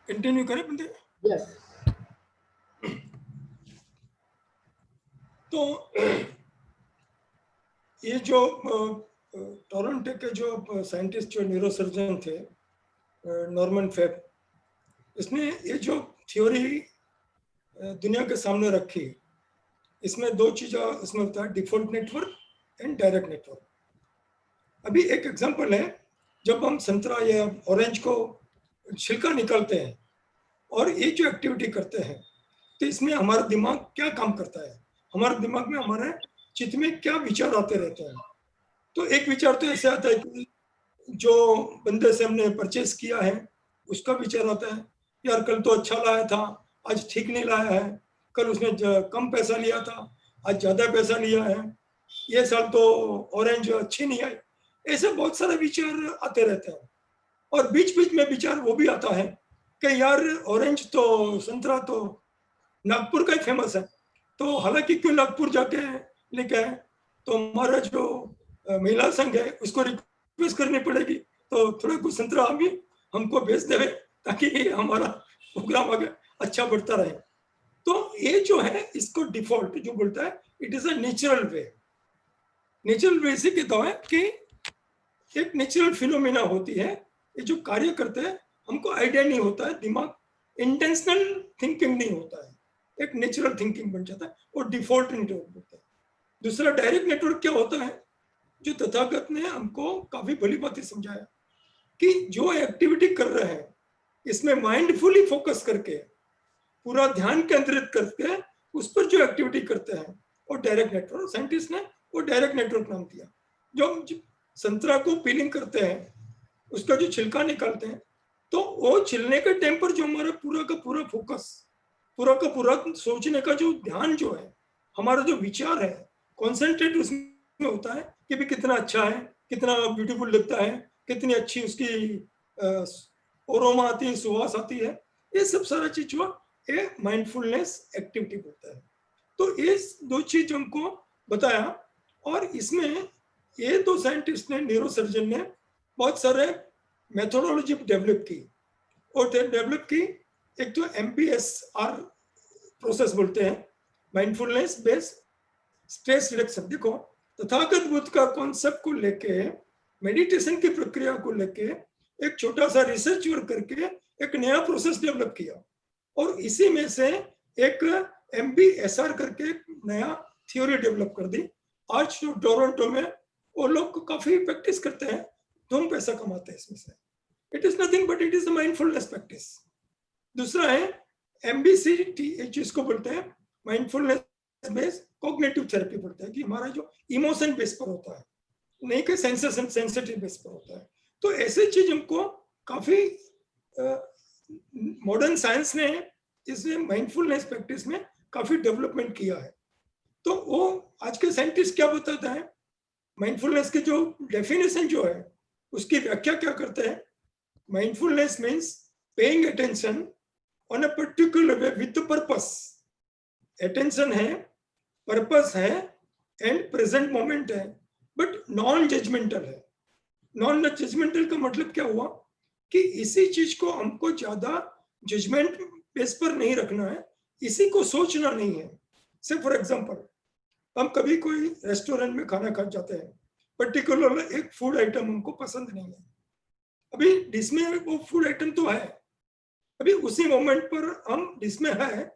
Continue करें बंदे? Yes. तो ये जो टोरंटो के जो साइंटिस्ट जो न्यूरोसर्जन थे नॉर्मन फेब, इसने ये जो थ्योरी दुनिया के सामने रखी, इसमें दो चीज़ें इसमें होता है, default network and direct network. अभी एक एग्जांपल है, जब हम संतरा या ऑरेंज को छिलका निकालते हैं और ये जो एक्टिविटी करते हैं, तो इसमें हमारा दिमाग क्या काम करता है, हमारे दिमाग में हमारे चित्त में क्या विचार आते रहते हैं। तो एक विचार तो ऐसे आता है कि जो बंदे से हमने परचेस किया है उसका विचार आता है, यार कल तो अच्छा लाया था, आज ठीक नहीं लाया है, कल उसने कम पैसा लिया था, आज ज़्यादा पैसा लिया है, ये साल तो ऑरेंज अच्छी नहीं आई। ऐसे बहुत सारे विचार आते रहते हैं। और बीच बीच में विचार वो भी आता है कि यार ऑरेंज तो संतरा तो नागपुर का ही फेमस है, तो हालांकि क्यों नागपुर जाके लेके आए, तो हमारा जो महिला संघ है उसको रिक्वेस्ट करनी पड़ेगी, तो थोड़ा कुछ संतरा हम भी हमको भेज देवे ताकि हमारा प्रोग्राम आगे अच्छा बढ़ता रहे। तो ये जो है इसको डिफॉल्ट जो बोलता है, it is a natural way. Natural way से कहता है कि एक नेचुरल फिनोमिना होती है, ये जो कार्य करते हैं हमको आइडिया नहीं होता है, दिमाग इंटेंशनल थिंकिंग नहीं होता है, एक नेचुरल थिंकिंग बन जाता है, और डिफॉल्ट नेटवर्क होता है। दूसरा डायरेक्ट नेटवर्क क्या होता है, जो तथागत ने हमको काफी भली बात समझाया कि जो एक्टिविटी कर रहे हैं इसमें माइंडफुली फोकस करके पूरा ध्यान केंद्रित करके उस पर जो एक्टिविटी करते हैं, और डायरेक्ट नेटवर्क साइंटिस्ट ने वो डायरेक्ट नेटवर्क नाम दिया। जो हम संतरा को पीलिंग करते हैं, उसका जो छिलका निकालते हैं, तो वो छिलने के टाइम पर जो हमारा पूरा का पूरा फोकस, पूरा का पूरा सोचने का जो ध्यान जो है, हमारा जो विचार है, कॉन्सेंट्रेट उसमें होता है कि भी कितना अच्छा है, कितना ब्यूटीफुल लगता है, कितनी अच्छी उसकी ओरोमा आती है, सुवास आती है, ये सब सारा चीज जो ये माइंडफुलनेस एक्टिविटी बोलता है। तो ये दो चीज हमको बताया, और इसमें ये दो साइंटिस्ट ने, न्यूरोसर्जन ने बहुत सारे मेथोडोलॉजी डेवलप की, और डेवलप की एक तो MBSR प्रोसेस बोलते हैं, माइंडफुलनेस बेस्ड स्ट्रेस रिडक्शन। देखो तथागत बुद्ध का कॉन्सेप्ट को लेके, मेडिटेशन की प्रक्रिया को लेके एक छोटा सा रिसर्च वर्क करके एक नया प्रोसेस डेवलप किया, और इसी में से एक MBSR करके नया थ्योरी डेवलप कर दी। आज जो टोरंटो में वो लोग काफी प्रैक्टिस करते हैं, धूम पैसा कमाते हैं इसमें से। It is nothing but it is a mindfulness practice. दूसरा है MBCT, जिसको बोलते हैं माइंडफुलनेस बेस्ड कॉग्निटिव थेरेपी बोलते हैं, कि हमारा जो इमोशन बेस पर होता है, नहीं कि सेंसेशन सेंसिटिव बेस पर होता है। तो ऐसे चीज हमको काफी मॉडर्न साइंस ने इसमें माइंडफुलनेस प्रैक्टिस में काफी डेवलपमेंट किया है। तो वो आज के साइंटिस्ट क्या बताता है, माइंडफुलनेस की जो डेफिनेशन जो है उसकी व्याख्या क्या करते हैं, mindfulness means paying attention on a particular way with purpose. Attention है, पर्पस है, एंड प्रेजेंट मोमेंट है, बट नॉन जजमेंटल है। नॉन जजमेंटल का मतलब क्या हुआ कि इसी चीज को हमको ज्यादा जजमेंट बेस पर नहीं रखना है, इसी को सोचना नहीं है। से फॉर एग्जांपल, हम कभी कोई रेस्टोरेंट में खाना खा जाते हैं, पर्टिकुलर एक फूड आइटम हमको पसंद नहीं है, अभी डिश में वो फूड आइटम तो है, अभी उसी मोमेंट पर हम डिश में है,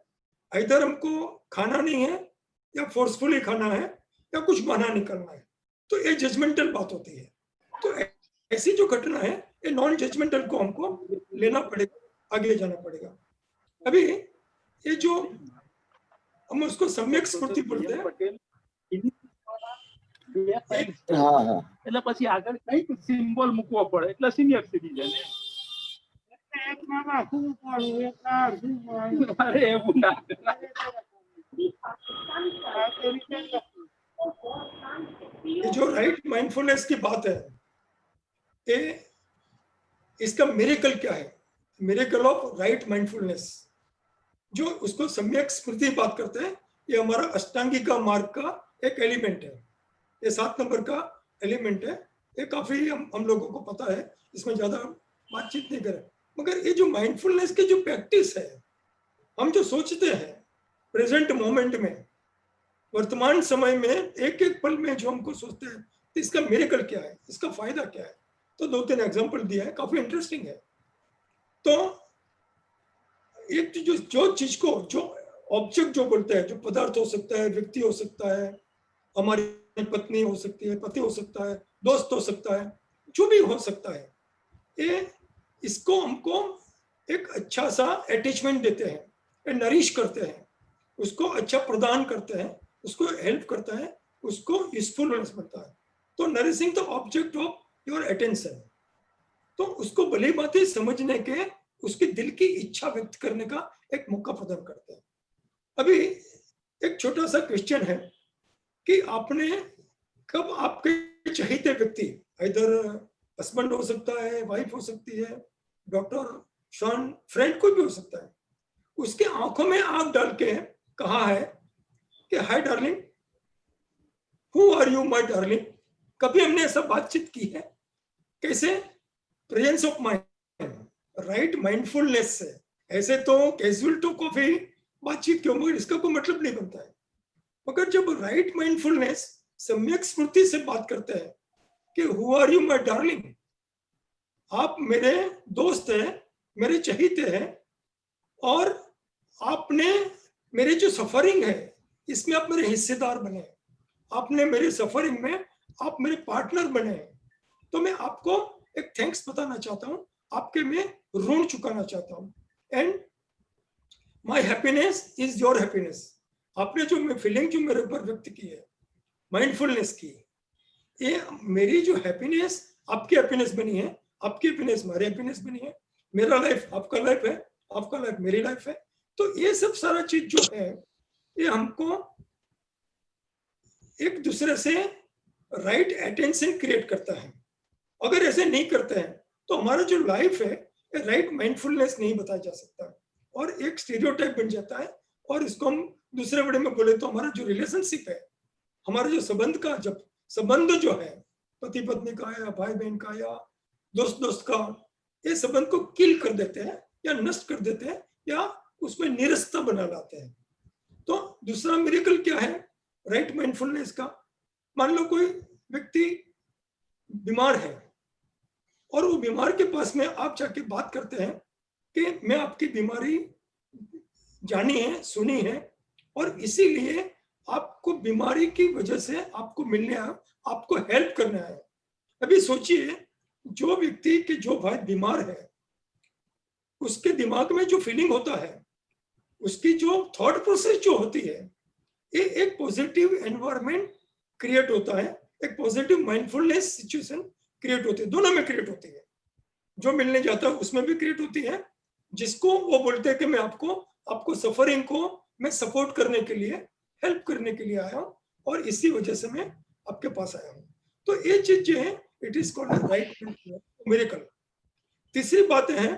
इधर हमको खाना नहीं है या फोर्सफुली खाना है या कुछ बहाना निकलना है, तो ये जजमेंटल बात होती है। तो ऐसी जो घटना है ये नॉन जजमेंटल को हमको लेना पड़ेगा, आगे जाना पड़ेगा। अभी ये जो हम उसको सम्यक स्फूर्ति बोलते हैं, એટલે પછી આગળ કઈક સિમ્બોલ મૂકવો પડે એટલે સિનિયર સિટીઝન અરે એવું ના ये जो राइट माइंडफुलनेस की बात है, ये इसका मिरेकल क्या है, मिरेकल ऑफ राइट माइंडफुलनेस, जो उसको सम्यक स्मृति बात करते हैं, ये हमारा अष्टांगिका मार्ग का एक एलिमेंट है, ये 7 नंबर का एलिमेंट है। ये काफी हम लोगों को पता है, इसमें ज्यादा बातचीत नहीं करें। मगर ये जो माइंडफुलनेस की जो प्रैक्टिस है, हम जो सोचते हैं प्रेजेंट मोमेंट में, वर्तमान समय में, एक एक पल में जो हमको सोचते हैं तो इसका मिरेकल क्या है, इसका फायदा क्या है, तो 2-3 एग्जांपल दिया है, काफी इंटरेस्टिंग है। तो एक जो चीज को, जो ऑब्जेक्ट जो बोलते हैं, जो पदार्थ हो सकता है, व्यक्ति हो सकता है, हमारी पत्नी हो सकती है, पति हो सकता है, दोस्त हो सकता है, जो भी हो सकता है, ये इसको हमको एक अच्छा सा अटैचमेंट देते हैं, नरिश करते हैं, उसको अच्छा प्रदान करते हैं, उसको हेल्प करता है, उसको यूजफुलनेस बनता है। तो nourishing the object of your attention, तो उसको भली बातें समझने के, उसके दिल की इच्छा व्यक्त करने का एक मौका प्रदान करते हैं। अभी एक छोटा सा क्वेश्चन है कि आपने कब आपके चहेते व्यक्ति, इधर हस्बैंड हो सकता है, वाइफ हो सकती है, डॉक्टर, सन, फ्रेंड, कोई भी हो सकता है, उसके आंखों में आंख डाल के कहा है कि hi darling, who are you my darling? कभी हमने ऐसा बातचीत की है? कैसे? Presence of mind, right mindfulness से। ऐसे तो कैजुअल टू कॉफी बातचीत क्यों, मगर इसका कोई मतलब नहीं बनता है। मगर जब राइट माइंडफुलनेस, सम्यक स्मृति से बात करते हैं कि who are you my darling, आप मेरे दोस्त हैं, मेरे चहीते हैं, और आपने मेरे जो सफरिंग है इसमें आप मेरे हिस्सेदार बने, आपने मेरे सफरिंग में आप मेरे पार्टनर बने, तो मैं आपको एक थैंक्स बताना चाहता हूं, आपके मैं ऋण चुकाना चाहता हूं। And my happiness is your happiness. आपने जो फीलिंग जो मेरे ऊपर व्यक्त की है, माइंडफुलनेस की, ये मेरी जो हैप्पीनेस आपकी हैप्पीनेस बनी है, आपकी हैप्पीनेस मेरी हैप्पीनेस बनी है, मेरा लाइफ आपका लाइफ है, आपका लाइफ मेरी लाइफ है। तो ये सब सारा चीज जो है, ये हमको एक दूसरे से राइट अटेंशन क्रिएट करता है। अगर ऐसे नहीं करते हैं तो हमारा जो लाइफ है, राइट माइंडफुलनेस नहीं बताया जा सकता, और एक स्टीरियोटाइप बन जाता है। और इसको हम दूसरे बड़े में बोले तो हमारा जो रिलेशनशिप है, हमारा जो संबंध का, जब संबंध जो है पति पत्नी का या भाई बहन का या दोस्त दोस्त का, ये संबंध को किल कर देते हैं या नष्ट कर देते हैं या उसमें निरस्ता बना लाते हैं। तो दूसरा मिरेकल क्या है राइट माइंडफुलनेस का? मान लो कोई व्यक्ति बीमार है और वो बीमार के पास में आप जाके बात करते हैं कि मैं आपकी बीमारी जानी है, सुनी है, और इसीलिए आपको बीमारी की वजह से आपको मिलने आया, आपको हेल्प करने आया। अभी सोचिए, जो व्यक्ति के जो भाई बीमार है, उसके दिमाग में जो फीलिंग होता है, उसकी जो थॉट प्रोसेस जो होती है, ये एक पॉजिटिव एनवायरनमेंट क्रिएट होता है, एक पॉजिटिव माइंडफुलनेस सिचुएशन क्रिएट होती है, दोनों में क्रिएट होती है। जो मिलने जाता है उसमें भी क्रिएट होती है, जिसको वो बोलते हैं कि मैं आपको सफरिंग को मैं सपोर्ट करने के लिए, हेल्प करने के लिए आया हूँ, और इसी वजह से मैं आपके पास आया हूँ। तो ये चीज जो है, it is called right miracle. तीसरी बात है,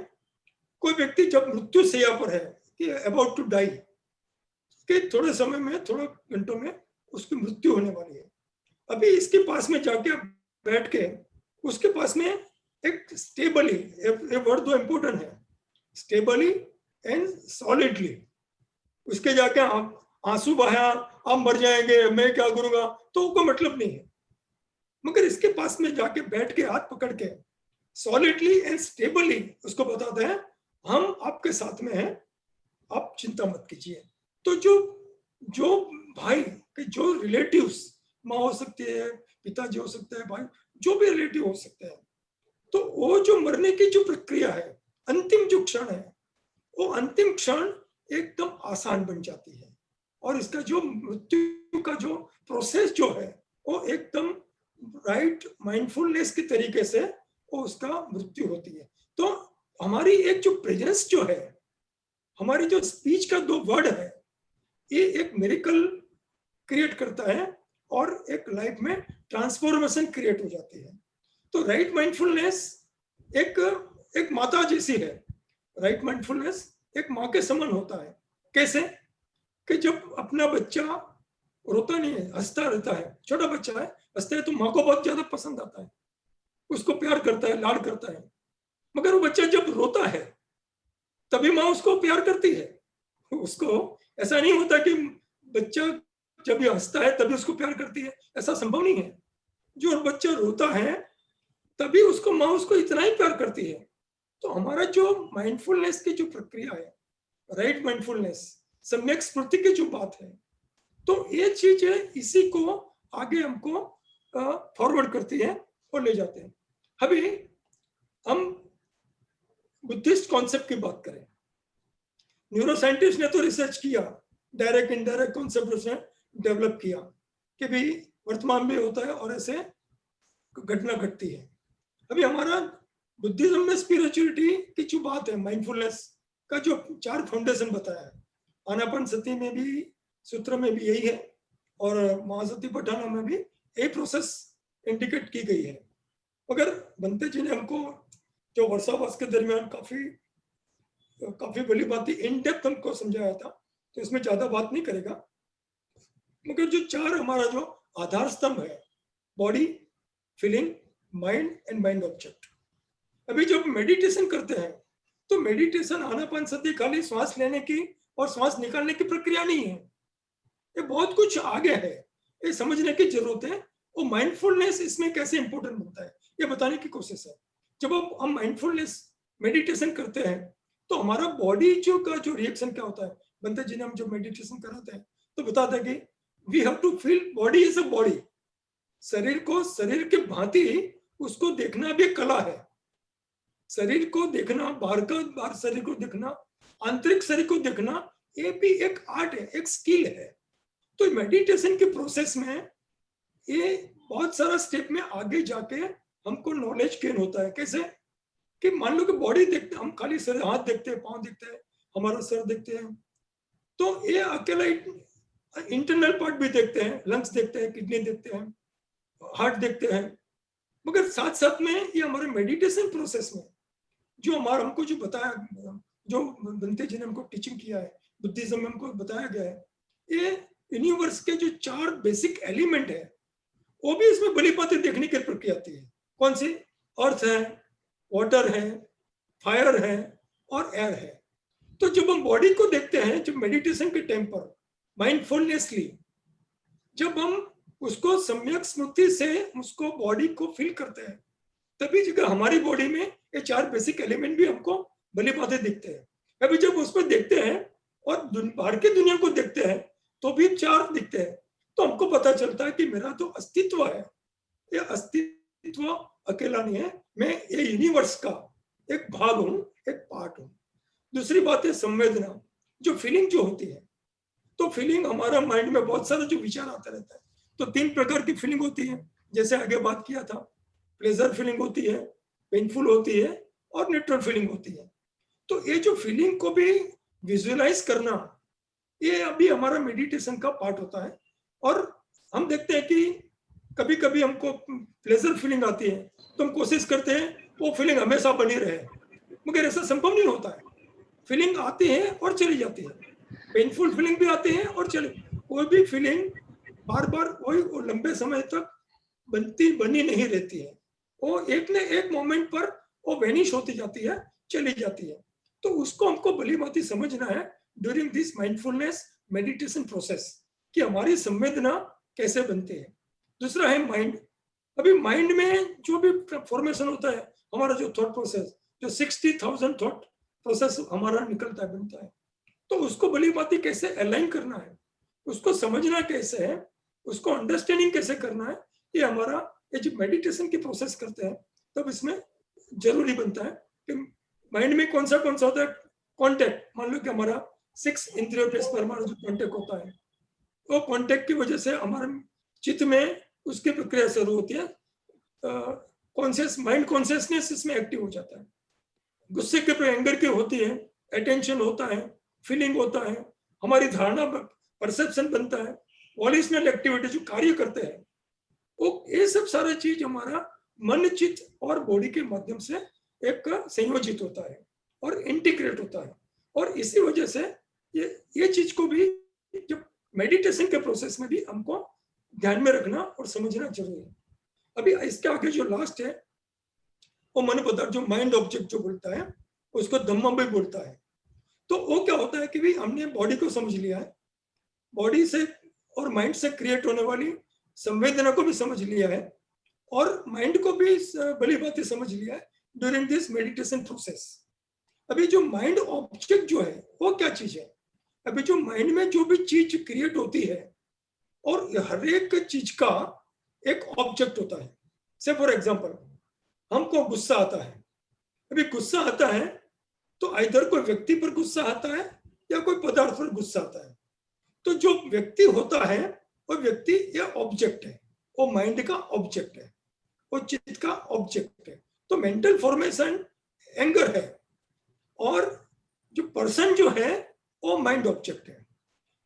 कोई व्यक्ति जब मृत्यु शैया पर है कि अबाउट टू डाई, कि थोड़े समय में, थोड़े घंटों में उसकी मृत्यु होने वाली है, अभी इसके पास में जाके बैठ के उसके पास में एक स्टेबली, ये वर्ड तो इंपॉर्टेंट है, स्टेबली एंड सॉलिडली, उसके जाके आंसू बहाया, आप मर जाएंगे, मैं क्या करूंगा, तो कोई मतलब नहीं है। मगर इसके पास में जाके बैठ के हाथ पकड़ के सॉलिडली एंड स्टेबली उसको बताते हैं, हम आपके साथ में हैं, आप चिंता मत कीजिए। तो जो भाई के जो रिलेटिव्स, माँ हो सकती है, पिताजी हो सकते हैं, भाई जो भी रिलेटिव हो सकते हैं, तो वो जो मरने की जो प्रक्रिया है, अंतिम जो क्षण है, वो अंतिम क्षण एकदम आसान बन जाती है, और इसका जो मृत्यु का जो प्रोसेस जो है, वो एकदम राइट माइंडफुलनेस के तरीके से वो उसका मृत्यु होती है। तो हमारी एक जो प्रेजेंस जो है, हमारी जो स्पीच का दो वर्ड है, ये एक मिरेकल क्रिएट करता है और एक लाइफ में ट्रांसफॉर्मेशन क्रिएट हो जाती है। तो राइट माइंडफुलनेस एक माता जैसी है। राइट माइंडफुलनेस एक माँ के समान होता है। कैसे? कि जब अपना बच्चा रोता नहीं है, हंसता रहता है, छोटा बच्चा है, हंसता है, तो माँ को बहुत ज्यादा पसंद आता है, उसको प्यार करता है, लाड करता है। मगर वो बच्चा जब रोता है तभी माँ उसको प्यार करती है। उसको ऐसा नहीं होता कि बच्चा जब ये हंसता है तभी उसको प्यार करती है, ऐसा संभव नहीं है। जो बच्चा रोता है तभी उसको माँ उसको इतना ही प्यार करती है। तो हमारा जो माइंडफुलनेस की जो प्रक्रिया है, राइट माइंडफुलनेस, सम्यक स्मृति की जो बात है, तो ये चीज है, इसी को आगे हमको फॉरवर्ड करती है और ले जाते हैं। अभी हम बुद्धिस्ट कॉन्सेप्ट की बात करें, न्यूरो साइंटिस्ट ने तो रिसर्च किया, डायरेक्ट इनडायरेक्ट कॉन्सेप्ट उसने डेवलप किया कि भाई वर्तमान में होता है और ऐसे घटना घटती है। अभी हमारा बुद्धिज्म में स्पिरिचुअलिटी की जो बात है, माइंडफुलनेस का जो 4 फाउंडेशन बताया है, आनापानसति में भी, सूत्र में भी यही है, और महासति पठाना में भी यही प्रोसेस इंडिकेट की गई है। मगर बनते जी ने हमको जो वर्षावास के दरमियान काफी बड़ी बात इन डेप्थ हमको समझाया था, तो इसमें ज्यादा बात नहीं करेगा। मगर जो 4 हमारा जो आधार स्तंभ है, body, feeling, mind and mind object. अभी जब मेडिटेशन करते हैं तो मेडिटेशन आनापानसति खाली श्वास लेने की और श्वास निकालने की प्रक्रिया नहीं है, ये बहुत कुछ आगे है, ये समझने की जरूरत है। और माइंडफुलनेस इसमें कैसे इंपॉर्टेंट बनता है ये बताने की कोशिश है। जब हम माइंडफुलनेस मेडिटेशन करते हैं तो हमारा बॉडी जो रिएक्शन क्या होता है, बनते जी ने हम जब मेडिटेशन कराते हैं तो बताते हैं कि we have to feel body is a body. शरीर को शरीर के भांति उसको देखना भी कला है। शरीर को देखना, बाहर शरीर को देखना, आंतरिक शरीर को देखना, ये भी एक आर्ट है, एक स्किल है। तो मेडिटेशन के प्रोसेस में ये बहुत सारा स्टेप में आगे जाके हमको नॉलेज गेन होता है। कैसे कि मान लो कि बॉडी देखते, हम खाली सर, हाथ देखते हैं, पांव देखते हैं, हमारा सर देखते हैं, तो ये अकेला इंटरनल पार्ट भी देखते हैं, लंग्स देखते हैं, किडनी देखते हैं, हार्ट देखते हैं। मगर साथ साथ में ये हमारे मेडिटेशन प्रोसेस में जो हमारा हमको जो बताया, जो बनते जी ने हमको टीचिंग किया है, बुद्धिज्म में हमको बताया गया है, ये यूनिवर्स के जो 4 बेसिक एलिमेंट है वो भी इसमें बड़ी बातें देखने की प्रक्रिया आती है। कौन सी? अर्थ है, वाटर है, फायर है और एयर है। तो जब हम बॉडी को देखते हैं, जब मेडिटेशन के टाइम पर माइंडफुलनेसली जब हम उसको सम्यक स्मृति से उसको बॉडी को फील करते हैं, तभी जगह हमारी बॉडी में ये 4 बेसिक एलिमेंट भी हमको भली बातें दिखते हैं। अभी जब उसको देखते हैं और बाहर की दुनिया को देखते हैं तो भी 4 दिखते हैं, तो हमको पता चलता है कि मेरा तो अस्तित्व है, ये अस्तित्व अकेला नहीं है, मैं ये यूनिवर्स का एक भाग हूं, एक पार्ट हूं। दूसरी बात है संवेदना, जो फीलिंग जो होती है, तो फीलिंग हमारा माइंड में बहुत सारा जो विचार आता रहता है, तो 3 प्रकार की फीलिंग होती है, जैसे आगे बात किया था, प्लेजर फीलिंग होती है, पेनफुल होती है और न्यूट्रल फीलिंग होती है। तो ये जो फीलिंग को भी विजुअलाइज करना, ये अभी हमारा मेडिटेशन का पार्ट होता है। और हम देखते हैं कि कभी कभी हमको प्लेजर फीलिंग आती है तो हम कोशिश करते हैं वो फीलिंग हमेशा बनी रहे, मगर ऐसा संभव नहीं होता है। फीलिंग आती है और चली जाती है, पेनफुल फीलिंग भी आती है और चली, कोई भी फीलिंग बार बार वही लंबे समय तक बनी नहीं रहती है, वो एक न एक मोमेंट पर वो वेनिश होती जाती है, चली जाती है। तो उसको हमको भली भांति समझना है during this mindfulness meditation process कि हमारी संवेदना कैसे बनती है। दूसरा है माइंड। अभी माइंड में जो भी फॉर्मेशन होता है, हमारा जो थॉट प्रोसेस, जो 60,000 थॉट प्रोसेस हमारा निकलता है, बनता है, तो उसको भली भांति कैसे अलाइन करना है, उसको समझना कैसे है, उसको अंडरस्टैंडिंग कैसे करना है, ये हमारा ये जो मेडिटेशन की प्रोसेस करते हैं तब इसमें जरूरी बनता है कि माइंड में कौन सा होता है कॉन्टेक्ट। मान लो कि हमारा 6 इंद्रियों बेस पर हमारा जो कॉन्टेक्ट होता है, वो कॉन्टेक्ट की वजह से हमारे चित्त में उसकी प्रक्रिया शुरू होती है, कॉन्शियस माइंड कॉन्शियसनेस इसमें एक्टिव हो जाता है। गुस्से के पर एंगर की होती है, अटेंशन होता है, फीलिंग होता है, हमारी धारणा परसेप्शन बनता है, वॉल्यूशनल एक्टिविटी जो कार्य करते हैं, वो ये सब सारा चीज हमारा मन, चित्त और बॉडी के माध्यम से एक संयोजित होता है और इंटीग्रेट होता है। और इसी वजह से ये चीज को भी जब मेडिटेशन के प्रोसेस में भी हमको ध्यान में रखना और समझना जरूरी है। अभी इसके आगे जो लास्ट है वो मन पदार्थ, जो माइंड ऑब्जेक्ट जो बोलता है उसको धम्म भी बोलता है। तो वो क्या होता है कि भी हमने बॉडी को समझ लिया है, बॉडी से और माइंड से क्रिएट होने वाली संवेदना को भी समझ लिया है, और माइंड को भी भली भांति समझ लिया है ड्यूरिंग दिस मेडिटेशन प्रोसेस। अभी जो माइंड ऑब्जेक्ट जो है वो क्या चीज है? अभी जो माइंड में जो भी चीज क्रिएट होती है, और हर एक चीज का एक ऑब्जेक्ट होता है। से फॉर एग्जांपल हमको गुस्सा आता है, अभी गुस्सा आता है तो इधर कोई व्यक्ति पर गुस्सा आता है या कोई पदार्थ पर गुस्सा आता है। तो जो व्यक्ति होता है वो व्यक्ति या ऑब्जेक्ट है, वो माइंड का ऑब्जेक्ट है, वो चित्त का ऑब्जेक्ट है। तो मेंटल फॉर्मेशन एंगर है, और जो पर्सन जो है वो माइंड ऑब्जेक्ट है।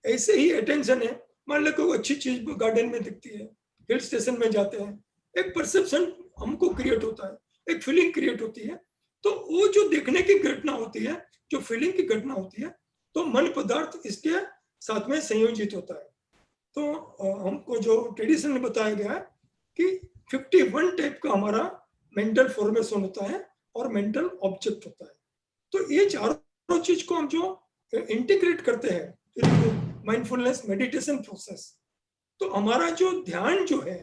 ऐसे ही अटेंशन है, मान लो कोई अच्छी चीज गार्डन में दिखती है, हिल स्टेशन में जाते हैं, एक परसेप्शन हमको क्रिएट होता है, एक फीलिंग क्रिएट होती है। तो वो जो देखने की घटना होती है, जो फीलिंग की घटना होती है, तो मन पदार्थ इसके साथ में संयोजित होता है। तो हमको जो ट्रेडिशन में बताया गया है कि 51 टाइप का हमारा मेंटल फॉर्मेशन होता है और मेंटल ऑब्जेक्ट होता है। तो ये चारों चीज को हम जो इंटीग्रेट करते हैं माइंडफुलनेस मेडिटेशन प्रोसेस, तो हमारा जो ध्यान जो है,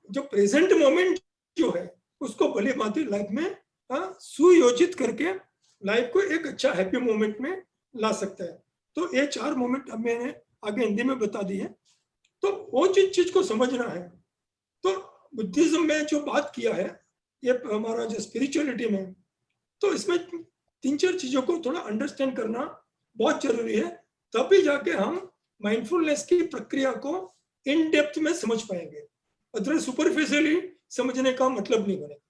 जो प्रेजेंट मोमेंट जो है, उसको भली भांति लाइफ में सुयोजित करके लाइफ को एक अच्छा हैप्पी मोमेंट में ला सकता है। तो ये 4 मोमेंट अब मैंने आगे हिंदी में बता दी है। तो वो चीज को समझना है। तो बुद्धिज्म में जो बात किया है, ये हमारा जो स्पिरिचुअलिटी में, तो इसमें 3-4 चीजों को थोड़ा अंडरस्टैंड करना बहुत जरूरी है, तभी जाके हम माइंडफुलनेस की प्रक्रिया को इन डेप्थ में समझ पाएंगे। अदरवाइज सुपरफिशियली समझने का मतलब नहीं बनेगा।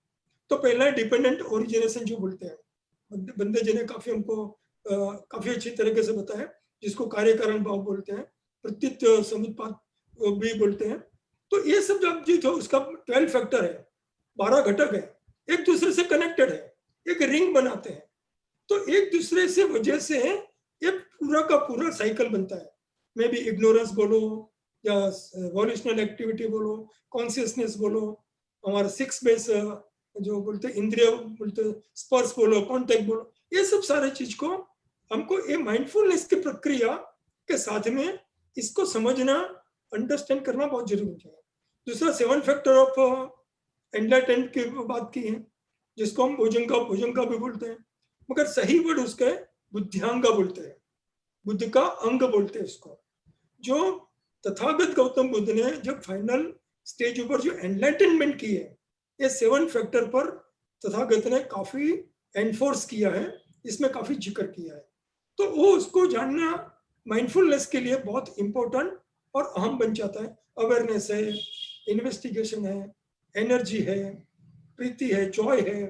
तो पहला डिपेंडेंट ओरिजिनेशन जो बोलते हैं, बंदे जी ने काफी हमको काफी अच्छी तरीके से बताया, जिसको कार्य कारण भाव बोलते हैं, प्रत्युत समुत्पाद भी बोलते हैं। तो ये सब जब जो था उसका 12 फैक्टर है, 12 घटक है, एक दूसरे से कनेक्टेड है, एक रिंग बनाते हैं। तो एक दूसरे से वजह से ये पूरा का पूरा साइकिल बनता है। मे बी इग्नोरेंस बोलो या वॉल्यूशनल एक्टिविटी बोलो, कॉन्शियसनेस बोलो, हमारा 6 बेस जो बोलते हैं इंद्रिय बोलते, स्पर्श बोलो, कॉन्टेक्ट बोलो, ये सब सारे चीज को हमको ये माइंडफुलनेस की प्रक्रिया के साथ में इसको समझना, अंडरस्टैंड करना बहुत जरूरी है। दूसरा 7 फैक्टर ऑफ एनलाइटमेंट की बात की है, जिसको हम भुजंगा भी बोलते हैं, मगर सही वर्ड उसका बुद्धियांगा बोलते हैं, बुद्ध का अंग बोलते हैं इसको। जो तथागत गौतम बुद्ध ने जब फाइनल स्टेज ऊपर जो एनलाइटनमेंट की है, ये 7 फैक्टर पर तथागत ने काफी एनफोर्स किया है, इसमें काफी जिक्र किया है। तो वो उसको जानना माइंडफुलनेस के लिए बहुत इंपॉर्टेंट और अहम बन जाता है। अवेयरनेस है, इन्वेस्टिगेशन है, एनर्जी है, प्रीति है, जॉय है,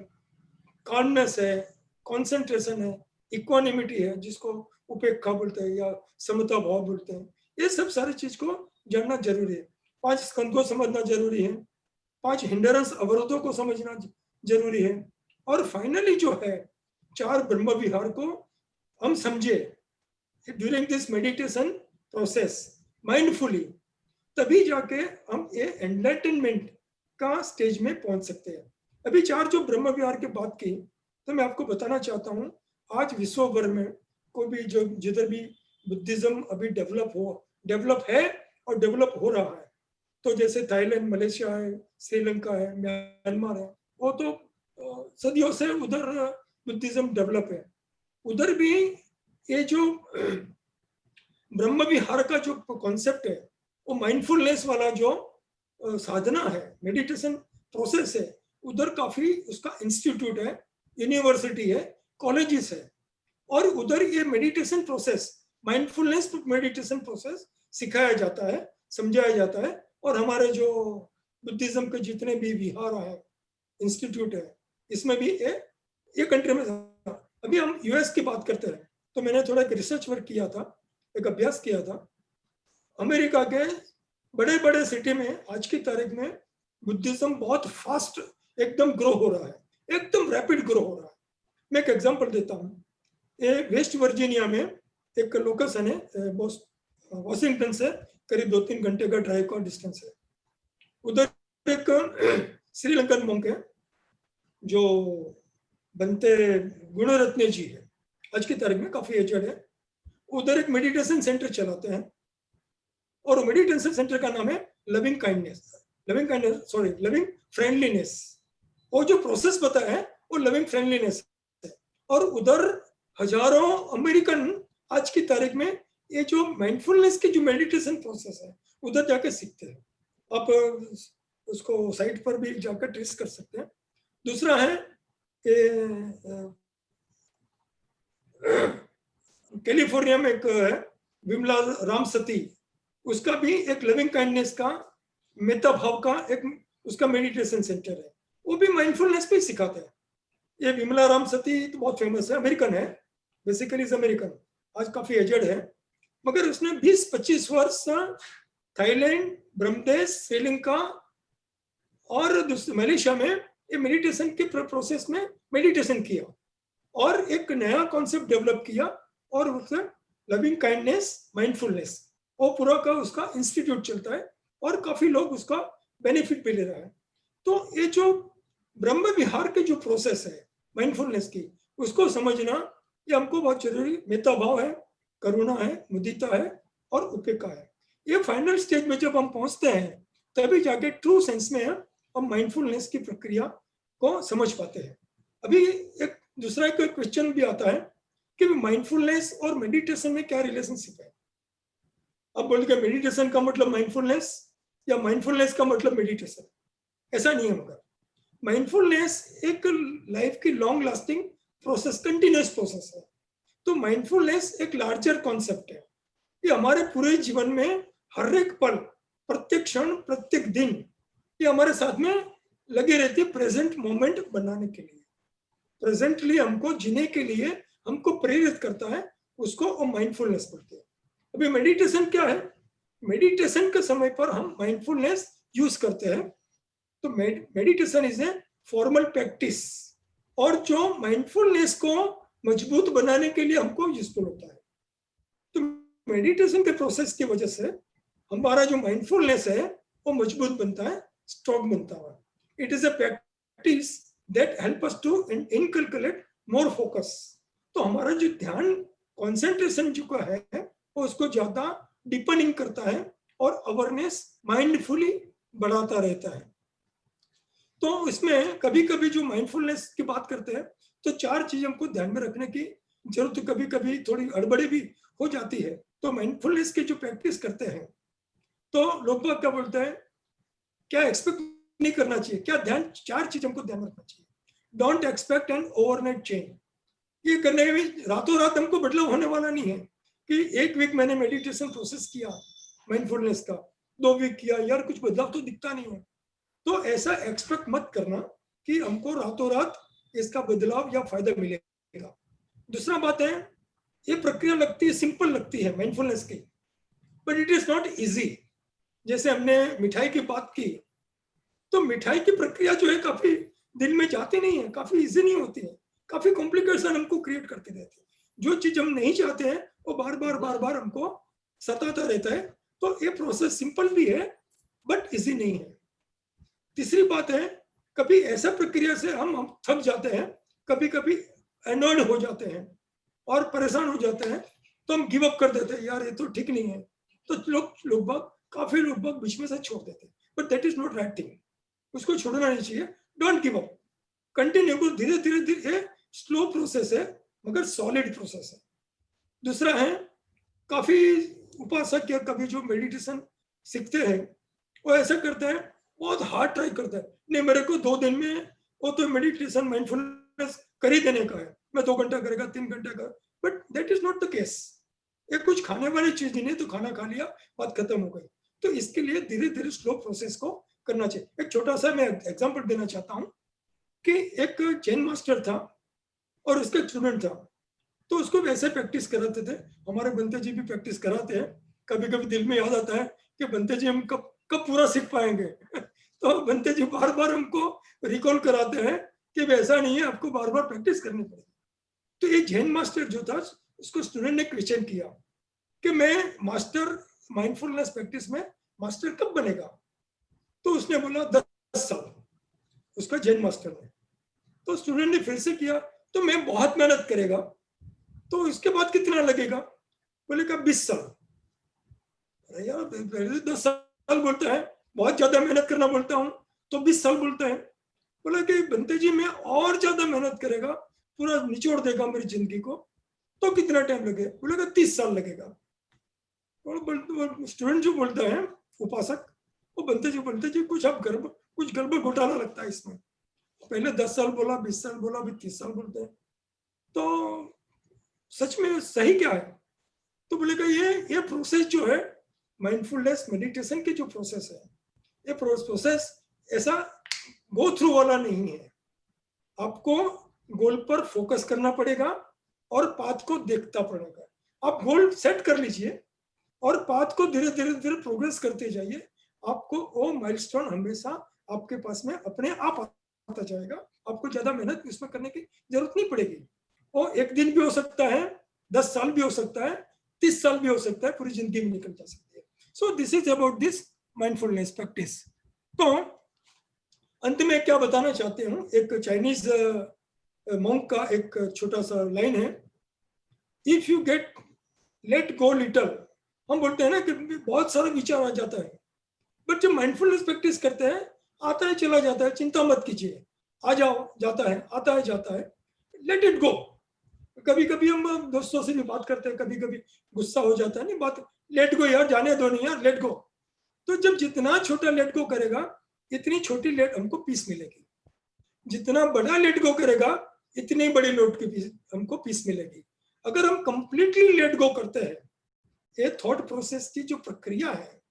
काल्मनेस है, कॉन्सेंट्रेशन है, इक्वानिमिटी है, जिसको उपेक्षा बोलते हैं या समता भाव बोलते हैं। ये सब सारी चीज को जानना जरूरी है। 5 स्कंद को समझना जरूरी है, 5 हिंडरेंस अवरोधों को समझना जरूरी है, और फाइनली जो है 4 ब्रह्म विहार को हम समझे during this meditation process mindfully, तभी जाके हम ये एनलाइटनमेंट का स्टेज में पहुंच सकते हैं। अभी 4 जो ब्रह्म विहार की बात की, तो मैं आपको बताना चाहता हूँ, आज विश्व भर में कोई भी जो जिधर भी बुद्धिज्म अभी डेवलप है और डेवलप हो रहा है, तो जैसे थाईलैंड, मलेशिया है, श्रीलंका है, म्यांमार है, वो तो सदियों से उधर बुद्धिज्म डेवलप है। उधर भी ये जो ब्रह्म विहार का जो कॉन्सेप्ट है, वो माइंडफुलनेस वाला जो साधना है, मेडिटेशन प्रोसेस है, उधर काफी उसका इंस्टीट्यूट है, यूनिवर्सिटी है, कॉलेजेस है, और उधर ये meditation process, mindfulness meditation process सिखाया जाता है, समझाया जाता है। और हमारे जो बुद्धिज्म के जितने भी विहार है, इंस्टीट्यूट है, इसमें भी ये कंट्री में। अभी हम यूएस की बात करते हैं, तो मैंने थोड़ा एक रिसर्च वर्क किया था, एक अभ्यास किया था। अमेरिका के बड़े बड़े सिटी में आज की तारीख में बुद्धिज्म बहुत फास्ट एकदम ग्रो हो रहा है, एकदम रैपिड ग्रो हो रहा है। मैं एक एग्जांपल देता हूँ। ये वेस्ट वर्जीनिया में एक लोकेशन है, वॉशिंगटन से करीब 2-3 घंटे का ड्राइव का डिस्टेंस है। उधर एक श्रीलंकन मोंक है जो बनते गुणरत्ने जी है, आज की तारीख में काफी एजेड है, उधर एक मेडिटेशन सेंटर चलाते हैं और मेडिटेशन सेंटर का नाम है लविंग फ्रेंडलीनेस। वो जो प्रोसेस बताया है वो लविंग फ्रेंडलीनेस है। और उधर हजारों अमेरिकन आज की तारीख में ये जो माइंडफुलनेस की जो मेडिटेशन प्रोसेस है उधर जाके सीखते हैं। आप उसको साइट पर भी जाकर ट्रेस कर सकते हैं। दूसरा है कैलिफोर्निया में एक है विमला राम सती, उसका भी एक लिविंग काइंडनेस का मेता भाव का एक उसका मेडिटेशन सेंटर है, वो भी माइंडफुलनेस पे सिखाते हैं। ये विमला राम सती तो बहुत फेमस है, अमेरिकन है, बेसिकली इज अमेरिकन, आज काफी एजेड है, मगर उसने 20-25 वर्ष थाईलैंड, ब्रह्मदेश, श्रीलंका और मलेशिया में ये मेडिटेशन के प्रोसेस में मेडिटेशन किया और एक नया कॉन्सेप्ट डेवलप किया और उससे लविंग काइंडनेस माइंडफुलनेस वो पूरा का उसका इंस्टीट्यूट चलता है और काफी लोग उसका बेनिफिट भी ले रहा है। तो ये जो ब्रह्म विहार की जो प्रोसेस है माइंडफुलनेस की, उसको समझना ये हमको बहुत जरूरी। मेता भाव है, करुणा है, मुदिता है और उपेक्षा है। ये फाइनल स्टेज में जब हम पहुंचते हैं तभी जाके ट्रू सेंस में हम माइंडफुलनेस की प्रक्रिया को समझ पाते हैं। अभी एक दूसरा एक क्वेश्चन भी आता है कि ममाइंडफुलनेस और मेडिटेशन में क्या रिलेशनशिप है। अब बोलिए मेडिटेशन का मतलब माइंडफुलनेस या माइंडफुलनेस का मतलब मेडिटेशन, ऐसा नहीं है। मगर माइंडफुलनेस एक लाइफ की long lasting process, continuous process है। तो माइंडफुलनेस एक लार्जर कॉन्सेप्ट है, ये हमारे पूरे जीवन में हर एक पल, प्रत्येक क्षण, प्रत्येक दिन ये हमारे साथ में लगे रहती है, प्रेजेंट मोमेंट बनाने के लिए, प्रेजेंटली हमको जीने के लिए हमको प्रेरित करता है, उसको माइंडफुलनेस बोलते हैं। अभी मेडिटेशन क्या है, मेडिटेशन के समय पर हम माइंडफुलनेस यूज करते हैं। तो meditation is a formal practice और जो माइंडफुलनेस को मजबूत बनाने के लिए हमको यूजफुल होता है। तो मेडिटेशन के प्रोसेस की वजह से हमारा जो माइंडफुलनेस है वो मजबूत बनता है, स्ट्रॉन्ग बनता है। It is a practice that help us to inculcate more focus. तो हमारा जो ध्यान कंसंट्रेशन जो का है वो उसको ज्यादा डीपनिंग करता है और अवेयरनेस माइंडफुली बढ़ाता रहता है। तो इसमें कभी कभी जो माइंडफुलनेस की बात करते हैं तो 4 चीज हमको ध्यान में रखने की जरूरत, कभी कभी थोड़ी हड़बड़ी भी हो जाती है। तो माइंडफुलनेस की जो प्रैक्टिस करते हैं तो लोग बाग क्या बोलते हैं, क्या एक्सपेक्ट नहीं करना चाहिए, क्या ध्यान, 4 चीज हमको ध्यान रखना चाहिए। Don't expect an overnight change, ये करने में रातों रात हमको बदलाव होने वाला नहीं है कि 1 वीक मैंने मेडिटेशन प्रोसेस किया माइंडफुलनेस का, 2 वीक किया, यार कुछ बदलाव तो दिखता नहीं है। तो ऐसा एक्सपेक्ट मत करना कि हमको रातों रात इसका बदलाव या फायदा मिलेगा। दूसरा बात है, ये प्रक्रिया लगती है, सिंपल लगती है माइंडफुलनेस की, but it is not easy. जैसे हमने मिठाई की बात की, तो मिठाई की प्रक्रिया जो है काफी दिल में जाती नहीं है, काफी इजी नहीं होती है, काफी कॉम्प्लिकेशन हमको क्रिएट करती रहती है। जो चीज हम नहीं चाहते हैं वो बार बार हमको सताता रहता है। तो ये प्रोसेस सिंपल भी है बट इजी नहीं है। तीसरी बात है, कभी ऐसा प्रक्रिया से हम थक जाते हैं, कभी कभी अनॉयड हो जाते हैं और परेशान हो जाते हैं, तो हम गिव अप कर देते हैं, यार ये तो ठीक नहीं है। तो काफी लोग बीच में से छोड़ देते हैं, but that is not right thing. उसको छोड़ना नहीं चाहिए, डोंट गिव अप, कंटिन्यू करो, धीरे धीरे स्लो प्रोसेस है मगर सॉलिड प्रोसेस है। दूसरा है, काफी उपासक या कभी जो मेडिटेशन सीखते हैं वो ऐसा करते हैं, बहुत हार्ड ट्राई करता है, नहीं मेरे को 2 दिन में वो तो मेडिटेशन माइंडफुलनेस कर ही देने का है, मैं 2 घंटा करेगा, 3 घंटा का, but that is not the case. ये कुछ खाने वाली चीज नहीं है तो खाना खा लिया, बात खत्म हो गई। तो इसके लिए धीरे धीरे स्लो प्रोसेस को करना चाहिए। एक छोटा सा मैं एग्जांपल देना चाहता हूँ कि एक जैन मास्टर था और उसका स्टूडेंट था, तो उसको वैसे प्रैक्टिस कराते थे, हमारे बंते जी भी प्रैक्टिस कराते हैं। कभी कभी दिल में याद आता है कि बंते जी हम कब कब पूरा सीख पाएंगे तो बंते जी बार बार हमको रिकॉल कराते हैं कि वैसा नहीं है, आपको बार बार प्रैक्टिस करनी पड़ेगी। तो एक जैन मास्टर जो था, उसको स्टूडेंट ने क्वेश्चन किया कि मैं मास्टर माइंडफुलनेस प्रैक्टिस में मास्टर कब बनेगा। तो उसने बोला 10 साल, उसका जैन मास्टर ने। तो स्टूडेंट ने फिर से किया, तो मैं बहुत मेहनत करेगा तो इसके बाद कितना लगेगा? बोले का 20 साल। अरे यार, पहले 10 साल बोलता है, बहुत ज्यादा मेहनत करना बोलता हूँ तो 20 साल बोलता है। बोला कि बंते जी में और ज्यादा मेहनत करेगा, पूरा निचोड़ देगा मेरी जिंदगी को, तो कितना टाइम लगेगा? बोलेगा 30 साल लगेगा। और स्टूडेंट जो बोलता है, उपासक, वो बंते जी कुछ गड़बड़ घोटाला लगता है इसमें। पहले 10 साल बोला, 20 साल बोला, अभी 30 साल बोलते हैं, तो सच में सही क्या है? तो बोलेगा ये प्रोसेस जो है, माइंडफुलनेस मेडिटेशन की जो प्रोसेस है, ये प्रोसेस ऐसा गो थ्रू वाला नहीं है। आपको गोल पर फोकस करना पड़ेगा और पाथ को देखता पड़ेगा। आप गोल सेट कर लीजिए और पाथ को धीरे धीरे प्रोग्रेस करते जाइए। आपको वो माइलस्टोन हमेशा आपके पास में अपने आप आता जाएगा। आपको ज्यादा मेहनत इसमें करने की जरूरत नहीं पड़ेगी। वो एक दिन भी हो सकता है, 10 साल भी हो सकता है, 30 साल भी हो सकता है, पूरी जिंदगी में निकल जा सकती है। So this is about this mindfulness practice. तो अंत में क्या बताना चाहते हूँ, एक चाइनीज मॉन्क का एक छोटा सा लाइन है, if you get let go little. हम बोलते हैं ना कि बहुत सारा विचार आ जाता है, बट जब माइंडफुलनेस प्रैक्टिस करते हैं, आता है चला जाता है, चिंता मत कीजिए, आ जाओ, जाता है, आता है जाता है, लेट इट गो। कभी कभी हम दोस्तों से भी बात करते हैं, कभी कभी गुस्सा हो जाता है, नहीं बात, लेट गो यार, जाने दो नहीं यार, लेट गो। तो जब जितना छोटा लेट गो करेगा, इतनी छोटी लेट हमको पीस मिलेगी। जितना बड़ा लेट गो करेगा, इतनी बड़ी लोट की पीस हमको पीस मिलेगी। अगर हम कंप्लीटली लेट गो करते हैं, ये थॉट प्रोसेस की जो प्रक्रिया है,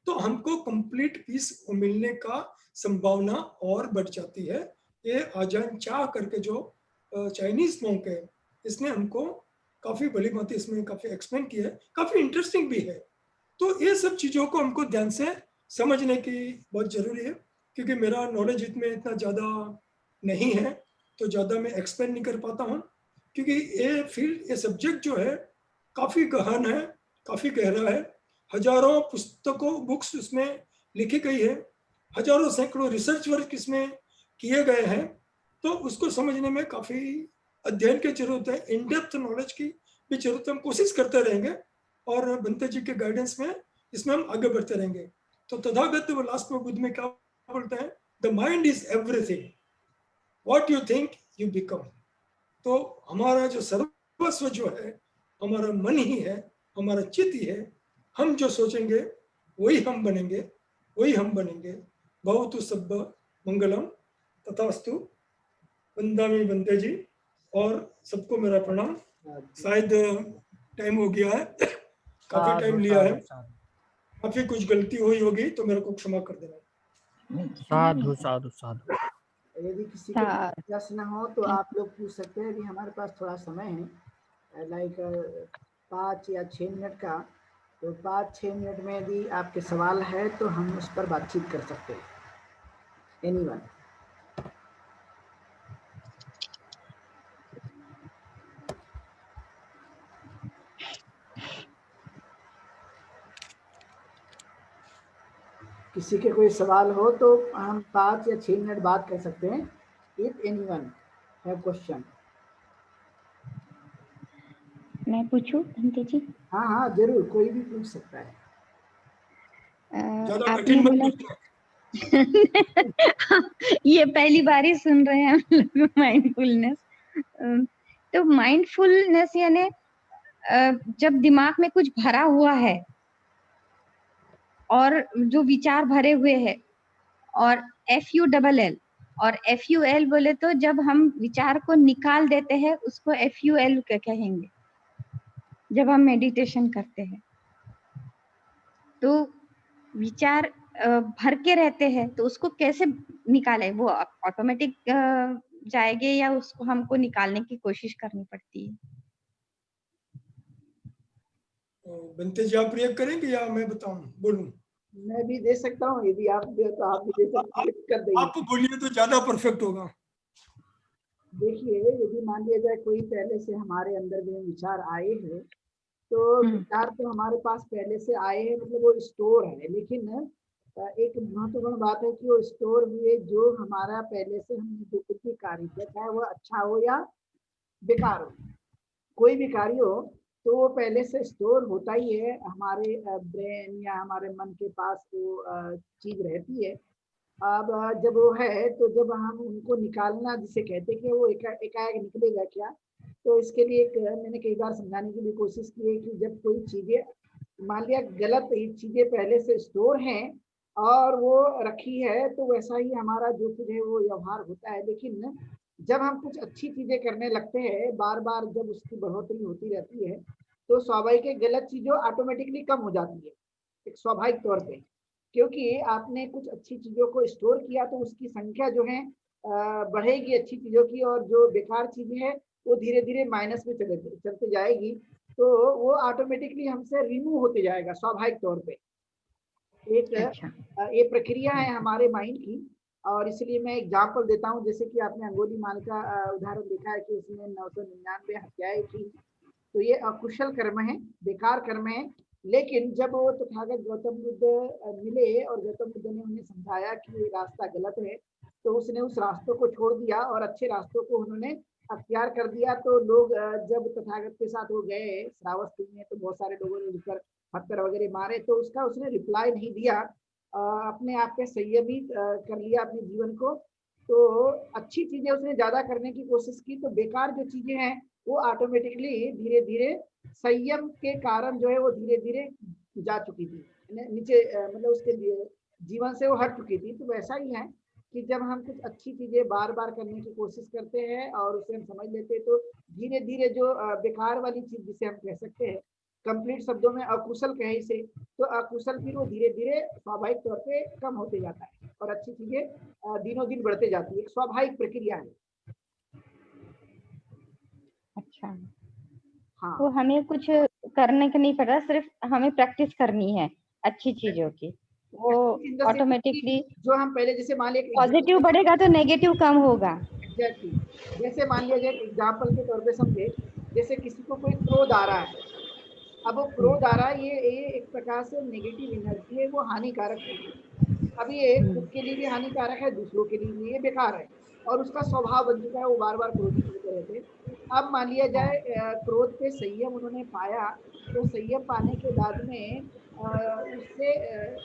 तो हमको कंप्लीट पीस मिलने का संभावना और बढ़ जाती है। ये आजान चाह करके जो चाइनीज मॉन्क है, इसने हमको काफी भली भांति इसमें काफी एक्सप्लेन किया है, काफी इंटरेस्टिंग भी है। तो ये सब चीजों को हमको ध्यान से समझने की बहुत जरूरी है, क्योंकि मेरा नॉलेज इतना ज्यादा नहीं है, तो ज्यादा मैं एक्सप्लेन नहीं कर पाता हूँ, क्योंकि ये फील्ड, ये सब्जेक्ट जो है काफी गहन है, काफी गहरा है। हजारों पुस्तकों, बुक्स इसमें लिखी गई है, हजारों सैकड़ों रिसर्च वर्क इसमें किए गए हैं। तो उसको समझने में काफी अध्ययन की जरूरत है, इन डेप्थ नॉलेज की भी जरूरत है। हम कोशिश करते रहेंगे और बंते जी के गाइडेंस में इसमें हम आगे बढ़ते रहेंगे। तो तथागत वो लास्ट में बुद्ध में क्या बोलते हैं, the mind is everything, what you think you become. तो हमारा जो सर्वस्व जो है, हमारा मन ही है, हमारा चित्त ही है। हम जो सोचेंगे वही हम बनेंगे, वही हम बनेंगे। भवतु सब्ब मंगलम तथास्तु। वंदामी बंते जी, और सबको मेरा प्रणाम। शायद टाइम हो गया है, काफी टाइम लिया है, काफी कुछ गलती हुई होगी तो मेरे को क्षमा कर देना। साधु साधु साधु। यदि किसी के प्रश्न हो तो आप लोग पूछ सकते हैं। अभी हमारे पास थोड़ा समय है, लाइक 5 या 6 मिनट का। तो 5-6 मिनट में यदि आपके सवाल है तो हम उस पर बातचीत कर सकते हैं। एनीवन? किसी के कोई सवाल हो तो हम 5 या 6 मिनट बात कर सकते हैं। If anyone have question. मैं पूछूं बंते जी? हाँ हाँ जरूर, कोई भी पूछ सकता है। आपने बोला ये पहली बार ही सुन रहे हैं हम लोग माइंडफुलनेस। तो माइंडफुलनेस यानी जब दिमाग में कुछ भरा हुआ है और जो विचार भरे हुए हैं, और FULL और FUL बोले तो जब हम विचार को निकाल देते हैं उसको FUL कहेंगे। जब हम मेडिटेशन करते हैं तो विचार भर के रहते हैं, तो उसको कैसे निकाले? वो ऑटोमेटिक जाएंगे या उसको हमको निकालने की कोशिश करनी पड़ती है? बनते जी आप रिएक्ट करेंगे या मैं बताऊं, बोलूं? मैं भी दे सकता हूँ, यदि आप दे तो आप भी दे सकते हैं, कर देंगे। आप बोलिए तो ज्यादा परफेक्ट होगा। देखिए, यदि मान लिया जाए कोई पहले से हमारे अंदर में विचार आए हैं, तो विचार तो हमारे पास पहले से आए हैं, मतलब वो स्टोर है। लेकिन एक महत्वपूर्ण बात है कि वो स्टोर हुए जो हमारा पहले से हमने जो कुछ भी कार्य किया, चाहे वो अच्छा हो या बेकार हो, कोई भी कार्य हो तो वो पहले से स्टोर होता ही है, हमारे ब्रेन या हमारे मन के पास वो चीज रहती है। अब जब वो है तो जब हम उनको निकालना जिसे कहते हैं कि वो एकाएक निकलेगा क्या, तो इसके लिए एक मैंने कई बार समझाने की भी कोशिश की है कि जब कोई चीजें मान लिया गलत चीजें पहले से स्टोर हैं और वो रखी है, तो वैसा ही हमारा जो कुछ है वो व्यवहार होता है। लेकिन जब हम कुछ अच्छी चीजें करने लगते हैं, बार बार जब उसकी बढ़ोतरी होती रहती है, तो स्वाभाविक गलत चीजों ऑटोमेटिकली कम हो जाती है एक स्वाभाविक तौर पे, क्योंकि आपने कुछ अच्छी चीजों को स्टोर किया तो उसकी संख्या जो है बढ़ेगी अच्छी चीजों की, और जो बेकार चीजें हैं वो धीरे धीरे माइनस में चलते जाएगी, तो वो ऑटोमेटिकली हमसे रिमूव होते जाएगा स्वाभाविक तौर पे। एक ये प्रक्रिया है हमारे माइंड की, और इसलिए मैं एग्जाम्पल देता हूँ। जैसे कि आपने अंगुली माल का उदाहरण देखा है कि उसने 999 हत्याएं की, तो ये अकुशल कर्म है, बेकार कर्म है। लेकिन जब वो तथागत गौतम बुद्ध मिले और गौतम बुद्ध ने उन्हें समझाया कि ये रास्ता गलत है, तो उसने उस रास्तों को छोड़ दिया और अच्छे रास्तों को उन्होंने अख्तियार कर दिया। तो लोग जब तथागत के साथ वो गए श्रावस्ती में, तो बहुत सारे लोगों ने उस पर पत्थर वगैरह मारे, तो उसका उसने रिप्लाई नहीं दिया, अपने आप पे संयमित कर लिया अपने जीवन को। तो अच्छी चीजें उसने ज्यादा करने की कोशिश की, तो बेकार जो चीजें हैं वो ऑटोमेटिकली धीरे धीरे संयम के कारण जो है वो धीरे धीरे जा चुकी थी नीचे, मतलब उसके जीवन से वो हट चुकी थी। तो वैसा ही है कि जब हम कुछ अच्छी चीजें बार बार करने की कोशिश करते हैं और उसे हम समझ लेते हैं, तो धीरे धीरे जो बेकार वाली चीज जिसे हम कह सकते हैं, कंप्लीट शब्दों में अकुशल कहे इसे, तो अकुशल फिर वो धीरे धीरे स्वाभाविक तौर पे कम होते जाता है और अच्छी चीजें दिनों दिन बढ़ते जाती है। एक स्वाभाविक प्रक्रिया है। अच्छा, हाँ, तो हमें कुछ करने का नहीं पड़ा, सिर्फ हमें प्रैक्टिस करनी है अच्छी चीजों की, वो ऑटोमेटिकली जो हम पहले जैसे मान लिया पॉजिटिव बढ़ेगा तो नेगेटिव कम होगा। एग्जैक्टली, जैसे मान लिया जाए एग्जाम्पल के तौर पे समझे, जैसे किसी को कोई क्रोध आ रहा है, अब वो क्रोध आ रहा है, ये एक प्रकार से नेगेटिव एनर्जी है, वो हानिकारक है। अब ये खुद के लिए भी हानिकारक है, दूसरों के लिए भी ये बेकार है, और उसका स्वभाव बन चुका है, वो बार बार क्रोधित होते रहते हैं। अब मान लिया जाए क्रोध पे संयम उन्होंने पाया, तो संयम पाने के बाद में उससे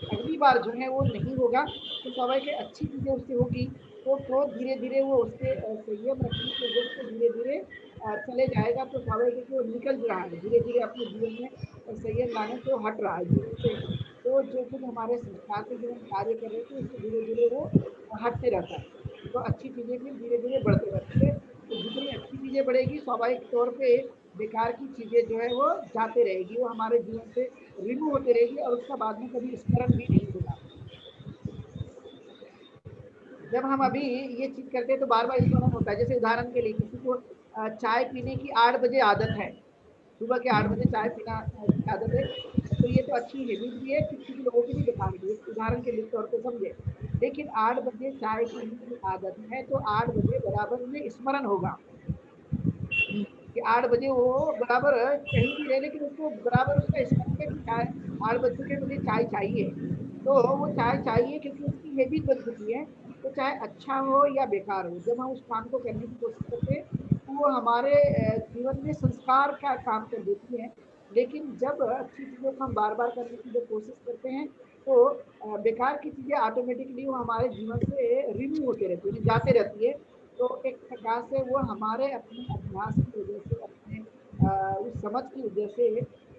अगली बार जो है वो नहीं होगा, तो स्वाभाविक अच्छी चीजें उससे होगी, तो क्रोध धीरे धीरे वो उससे संयम रखने की वजह से धीरे धीरे चले जाएगा। तो स्वाभाविक है कि वो निकल रहा है धीरे धीरे अपने जीवन में, संयम लाने से वो हट रहा है जीवन से। तो जो कुछ हमारे संस्कार से जो हम कार्य कर रहे थे उससे धीरे धीरे वो हटते रहता है, तो अच्छी चीजें फिर धीरे धीरे बढ़ते रहती है। तो जितनी अच्छी चीजें बढ़ेगी, स्वाभाविक तौर पे बेकार की चीजें जो है वो जाते रहेगी, वो हमारे जीवन से रिमूव होते रहेगी, और उसका बाद में कभी स्मरण भी नहीं होगा। जब हम अभी ये चीज करते हैं तो बार बार स्मरण होता है। जैसे उदाहरण के लिए किसी को चाय पीने की 8 बजे आदत है, सुबह के 8 बजे चाय पीना की आदत है, तो ये तो अच्छी हैबिट भी है, किसी लोगों की भी बेकार भी है, उदाहरण के लिए तौर पर समझे। लेकिन 8 बजे चाय पीने की आदत है, तो 8 बजे बराबर उन्हें स्मरण होगा कि 8 बजे वो बराबर कहीं भी रहे, लेकिन उसको बराबर उसका स्मरण है कि चाय 8 बजे के मुझे चाय चाहिए, तो वो चाय चाहिए क्योंकि उसकी हैबिट बन चुकी है। तो चाहे अच्छा हो या बेकार हो, जब हम उस काम को करने की कोशिश करते हैं तो वो हमारे जीवन में संस्कार का काम कर देती है। लेकिन जब अच्छी चीज़ों को हम बार बार करने की जब कोशिश करते हैं, तो बेकार की चीज़ें ऑटोमेटिकली वो हमारे जीवन से रिमूव होते रहती है, जाते रहती है। तो एक प्रकार से वो हमारे अपने अभ्यास की वजह से, अपने उस समझ की वजह से,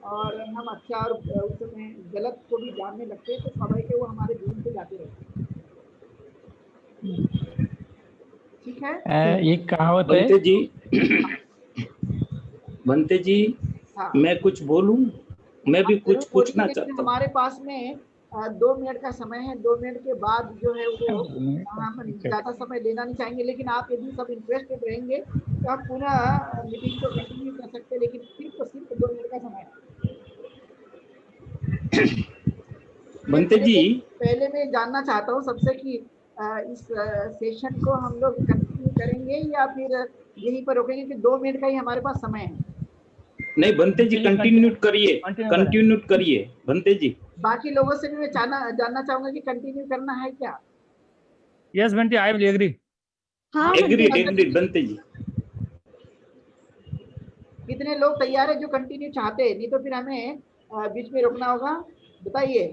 और हम अच्छा और उस समय गलत को भी जानने लगते हैं, तो स्वाभाविक है वो हमारे जीवन से जाते रहते हैं। ठीक है, एक कहावत है बनते जी, हाँ, मैं कुछ बोलूं, मैं भी कुछ पूछना चाहता हूँ। हमारे पास में 2 मिनट का समय है, 2 मिनट के बाद जो है वो हम ज्यादा समय लेना नहीं चाहेंगे, लेकिन आप यदि सब इंटरेस्टेड रहेंगे तो हम पुनः मीटिंग को कंटिन्यू कर सकते हैं, लेकिन सिर्फ 2 मिनट का समय है। बनते जी, पहले मैं जानना चाहता हूँ सबसे कि इस सेशन को हम लोग कंटिन्यू करेंगे या फिर यहीं पर रोकेंगे, कि 2 मिनट का ही हमारे पास समय है। नहीं बनते जी, कंटिन्यू करिए बनते जी। बाकी लोगों से भी मैं जानना चाहूंगा कि कंटिन्यू करना है क्या। Yes Bunty, I will agree. हाँ एग्रीड बनते जी। कितने लोग तैयार है जो कंटिन्यू चाहते हैं? नहीं तो फिर हमें बीच में रोकना होगा। बताइए।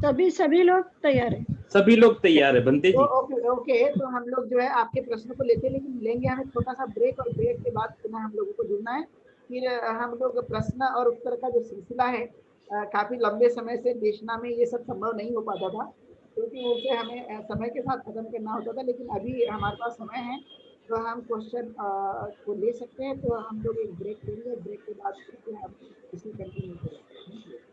सभी लोग तैयार है। सभी लोग तैयार है बंते तो जी। ओके ओके, तो हम लोग जो है आपके प्रश्न को लेते हैं, लेकिन लेंगे हमें छोटा सा ब्रेक, और ब्रेक के बाद पुनः हम लोगों को जुड़ना है। फिर हम लोग प्रश्न और उत्तर का जो सिलसिला है, काफी लंबे समय से देशना में ये सब संभव नहीं हो पाता था, क्योंकि उसे हमें समय के साथ खत्म करना होता था। लेकिन अभी हमारे पास समय है, तो हम क्वेश्चन को ले सकते हैं। तो हम लोग एक ब्रेक लेंगे, ब्रेक के बाद फिर हम इसे कंटिन्यू करेंगे।